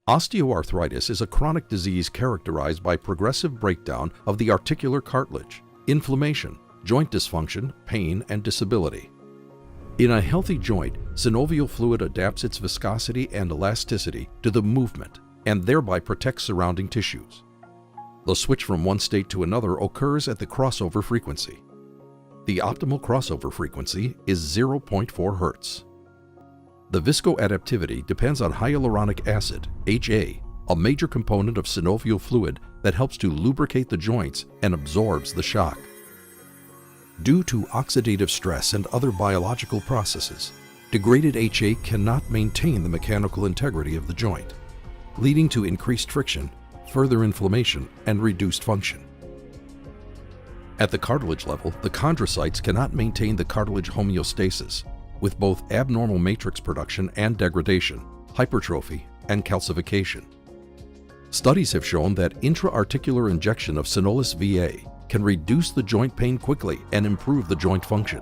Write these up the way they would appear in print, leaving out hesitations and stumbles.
Osteoarthritis is a chronic disease characterized by progressive breakdown of the articular cartilage, inflammation, joint dysfunction, pain, and disability. In a healthy joint, synovial fluid adapts its viscosity and elasticity to the movement and thereby protects surrounding tissues. The switch from one state to another occurs at the crossover frequency. The optimal crossover frequency is 0.4 Hz. The viscoadaptivity depends on hyaluronic acid, HA, a major component of synovial fluid that helps to lubricate the joints and absorbs the shock. Due to oxidative stress and other biological processes, degraded HA cannot maintain the mechanical integrity of the joint, leading to increased friction, further inflammation, and reduced function. At the cartilage level, the chondrocytes cannot maintain the cartilage homeostasis, with both abnormal matrix production and degradation, hypertrophy, and calcification. Studies have shown that intra-articular injection of Synolis VA can reduce the joint pain quickly and improve the joint function.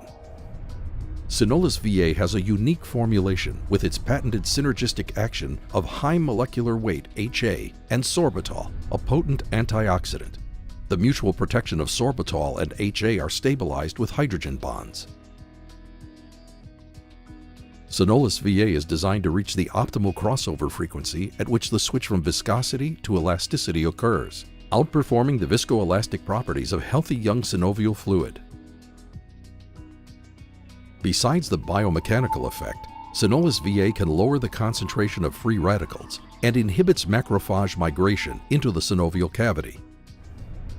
Synolis VA has a unique formulation with its patented synergistic action of high molecular weight HA and Sorbitol, a potent antioxidant. The mutual protection of Sorbitol and HA are stabilized with hydrogen bonds. Synolis VA is designed to reach the optimal crossover frequency at which the switch from viscosity to elasticity occurs, outperforming the viscoelastic properties of healthy young synovial fluid. Besides the biomechanical effect, Synolis VA can lower the concentration of free radicals and inhibits macrophage migration into the synovial cavity.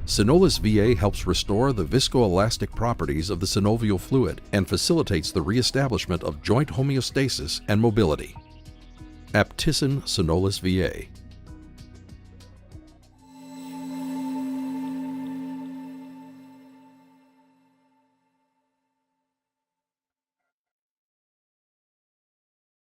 Synolis VA helps restore the viscoelastic properties of the synovial fluid and facilitates the reestablishment of joint homeostasis and mobility. Aptissen Synolis VA.